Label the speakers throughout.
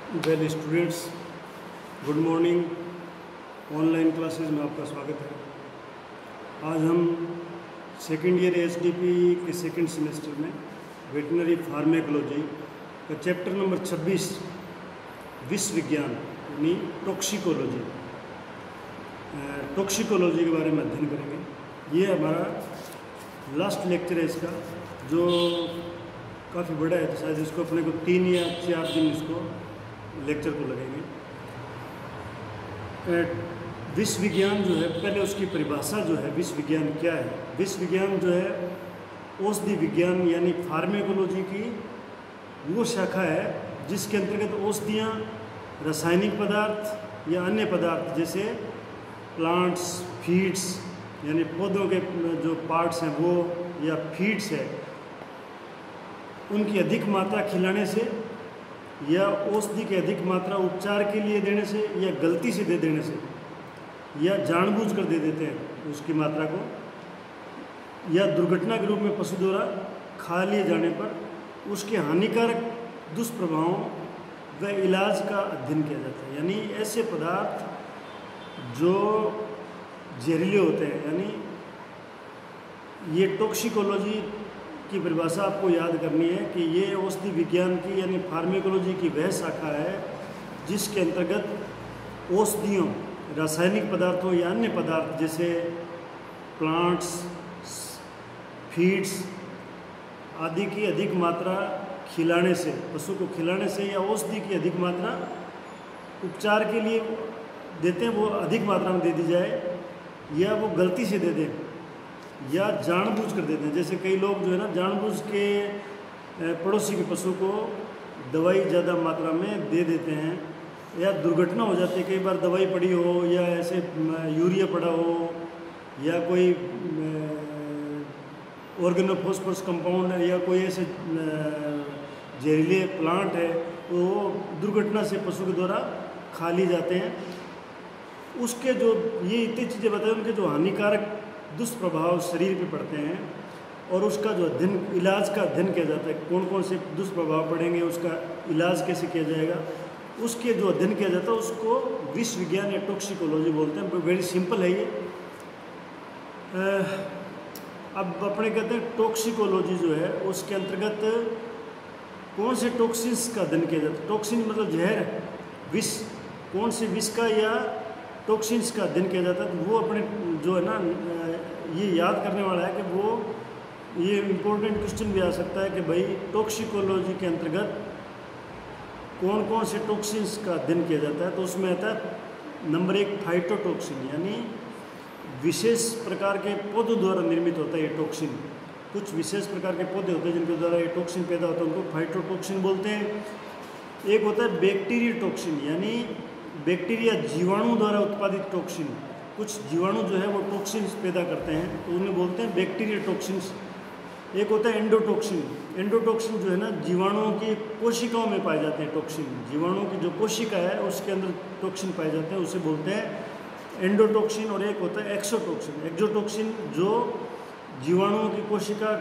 Speaker 1: Well students, good morning. Online classes में आपका स्वागत है। आज हम सेकेंड ईयर एसडीपी के सेकेंड सेमेस्टर में वेटनरी फार्मेकोलॉजी का चैप्टर नंबर 26 विष विज्ञान यानी टॉक्सिकोलॉजी के बारे में अध्ययन करेंगे। ये हमारा लास्ट लेक्चर है इसका, जो काफ़ी बड़ा है, तो शायद इसको अपने को 3 या 4 दिन इसको लेक्चर को लगेंगे। विष विज्ञान जो है, पहले उसकी परिभाषा जो है, विष विज्ञान क्या है। विष विज्ञान जो है औषधि विज्ञान यानी फार्मेकोलॉजी की वो शाखा है जिसके अंतर्गत औषधियाँ, रासायनिक पदार्थ या अन्य पदार्थ जैसे प्लांट्स, फीड्स यानी पौधों के जो पार्ट्स हैं वो, या फीड्स है, उनकी अधिक मात्रा खिलाने से या औषधि की अधिक मात्रा उपचार के लिए देने से, या गलती से दे देने से, या जानबूझकर दे देते हैं उसकी मात्रा को, या दुर्घटना के रूप में पशु द्वारा खा लिए जाने पर उसके हानिकारक दुष्प्रभावों व इलाज का अध्ययन किया जाता है। यानी ऐसे पदार्थ जो जहरीले होते हैं, यानी ये टॉक्सिकोलॉजी की परिभाषा आपको याद करनी है कि ये औषधि विज्ञान की यानी फार्मेकोलॉजी की वह शाखा है जिसके अंतर्गत औषधियों, रासायनिक पदार्थों या अन्य पदार्थ जैसे प्लांट्स, फीड्स आदि की अधिक मात्रा खिलाने से, पशु को खिलाने से, या औषधि की अधिक मात्रा उपचार के लिए देते हैं, वो अधिक मात्रा में दे दी जाए, या वो गलती से दे दें, या जानबूझ कर देते हैं। जैसे कई लोग जो है ना, जानबूझ के पड़ोसी के पशु को दवाई ज़्यादा मात्रा में दे देते हैं, या दुर्घटना हो जाती है। कई बार दवाई पड़ी हो, या ऐसे यूरिया पड़ा हो, या कोई ऑर्गेनोफॉस्फोरस कंपाउंड है, या कोई ऐसे जहरीले प्लांट है, तो दुर्घटना से पशु के द्वारा खा लिए जाते हैं। उसके जो ये इतनी चीज़ें बताएं, उनके जो हानिकारक दुष्प्रभाव शरीर पे पड़ते हैं, और उसका जो अध्ययन, इलाज का अध्ययन किया जाता है, कौन कौन से दुष्प्रभाव पड़ेंगे, उसका इलाज कैसे किया जाएगा, उसके जो अध्ययन किया जाता है उसको विष विज्ञान या टॉक्सिकोलॉजी बोलते हैं। वेरी सिंपल है ये। अब अपने कहते हैं टॉक्सिकोलॉजी जो है उसके अंतर्गत कौन से टॉक्सिन्स का अध्ययन किया जाता है। टॉक्सिन मतलब जहर, विष, कौन से विष का या टॉक्सिन्स का अध्ययन किया जाता है। तो वो अपने जो है ना, ये याद करने वाला है कि वो, ये इम्पोर्टेंट क्वेश्चन भी आ सकता है कि भाई टॉक्सिकोलॉजी के अंतर्गत कौन कौन से टॉक्सिन्स का अध्ययन किया जाता है। तो उसमें आता है नंबर 1 फाइटोटॉक्सिन, यानी विशेष प्रकार के पौधों द्वारा निर्मित होता है ये टॉक्सिन। कुछ विशेष प्रकार के पौधे होते हैं जिनके द्वारा ये टॉक्सिन पैदा होता है, उनको फाइटोटॉक्सिन बोलते हैं। एक होता है बैक्टीरियोटॉक्सिन, यानी बैक्टीरिया, जीवाणु द्वारा उत्पादित टॉक्सिन। कुछ जीवाणु जो है वो टॉक्सिन्स पैदा करते हैं, तो उन्हें बोलते हैं बैक्टीरियोटॉक्सिन्स। एक होता है एंडोटॉक्सिन। एंडोटॉक्सिन जो है ना, जीवाणुओं की कोशिकाओं में पाए जाते हैं टॉक्सिन। जीवाणु की जो कोशिका है उसके अंदर टॉक्सिन पाए जाते हैं, उसे बोलते हैं एंडोटॉक्सिन। और एक होता है एक्सोटॉक्सिन। एक्सोटॉक्सिन जो जीवाणुओं की कोशिका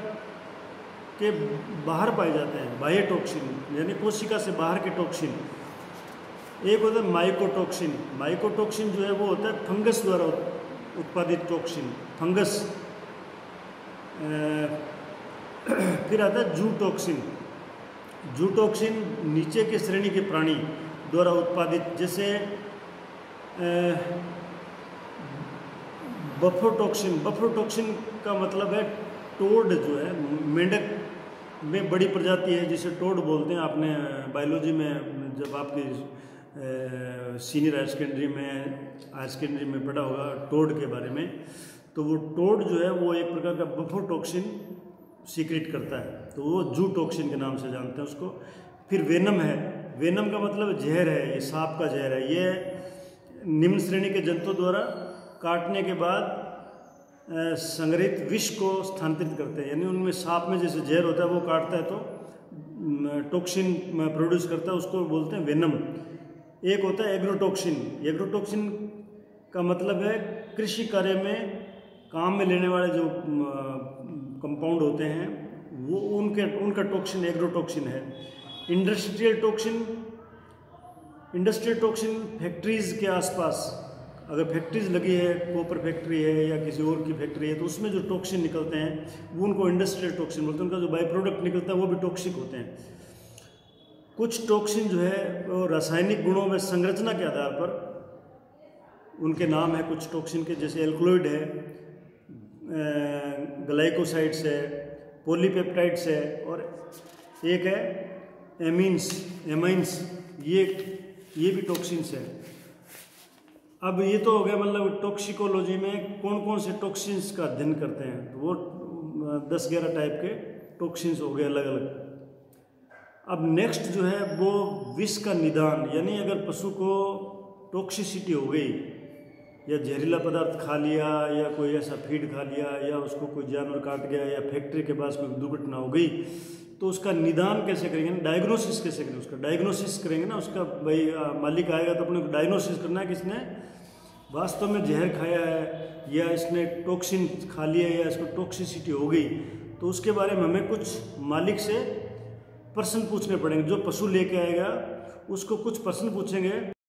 Speaker 1: के बाहर पाए जाते हैं, बाह्य टॉक्सिन, यानी कोशिका से बाहर के टॉक्सिन। एक होता है माइकोटॉक्सिन। माइकोटॉक्सिन जो है वो होता है फंगस द्वारा उत्पादित टॉक्सिन, फंगस। फिर आता है जूटॉक्सिन। जूटॉक्सिन नीचे के श्रेणी के प्राणी द्वारा उत्पादित, जैसे बफोटॉक्सिन। बफोटॉक्सिन का मतलब है टोड जो है, मेंढक में बड़ी प्रजाति है जिसे टोड बोलते हैं। आपने बायोलॉजी में जब आपकी सीनियर हायर सेकेंडरी में पढ़ा होगा टोड के बारे में, तो वो टोड जो है वो एक प्रकार का बफोटॉक्सिन सीक्रेट करता है, तो वो जूटॉक्सिन के नाम से जानते हैं उसको। फिर वेनम है। वेनम का मतलब जहर है, ये सांप का जहर है। ये निम्न श्रेणी के जंतु द्वारा काटने के बाद संग्रहित विष को स्थानांतरित करते हैं, यानी उनमें सांप में जैसे जहर होता है वो काटता है तो टॉक्सिन प्रोड्यूस करता है, उसको बोलते हैं वेनम। एक होता है एग्रोटॉक्सिन। एग्रोटॉक्सिन का मतलब है कृषि कार्य में काम में लेने वाले जो कंपाउंड होते हैं वो उनका टॉक्सिन एग्रोटॉक्सिन है। Industrial toxin industrial toxin factories के आसपास, अगर फैक्ट्रीज लगी है, कॉपर फैक्ट्री है या किसी और की फैक्ट्री है, तो उसमें जो टॉक्सिन निकलते हैं वो उनको इंडस्ट्रियल टॉक्सिन बोलते हैं। उनका जो बाई प्रोडक्ट निकलता है वो भी टॉक्सिक होते हैं। कुछ टॉक्सिन जो है वो रासायनिक गुणों में संरचना के आधार पर उनके नाम है कुछ टॉक्सिन के, जैसे एल्कलॉइड है, ग्लाइकोसाइड्स है, पॉलीपेप्टाइड्स है, और एक है एमाइंस, ये भी टॉक्सिन्स है। अब ये तो हो गया मतलब टॉक्सिकोलॉजी में कौन कौन से टॉक्सिन्स का अध्ययन करते हैं, तो वो 10-11 टाइप के टॉक्सिन्स हो गए अलग अलग। अब नेक्स्ट जो है वो विष का निदान, यानी अगर पशु को टॉक्सिसिटी हो गई या जहरीला पदार्थ खा लिया या कोई ऐसा फीड खा लिया या उसको कोई जानवर काट गया या फैक्ट्री के पास कोई दुर्घटना हो गई, तो उसका निदान कैसे करेंगे, डायग्नोसिस कैसे करेंगे, उसका डायग्नोसिस करेंगे ना। उसका भाई मालिक आएगा तो अपने को डायग्नोसिस करना है कि इसने वास्तव में जहर खाया है या इसने टॉक्सिन खा लिया या इसको टॉक्सिसिटी हो गई। तो उसके बारे में हमें कुछ मालिक से प्रश्न पूछने पड़ेंगे। जो पशु लेके आएगा उसको कुछ प्रश्न पूछेंगे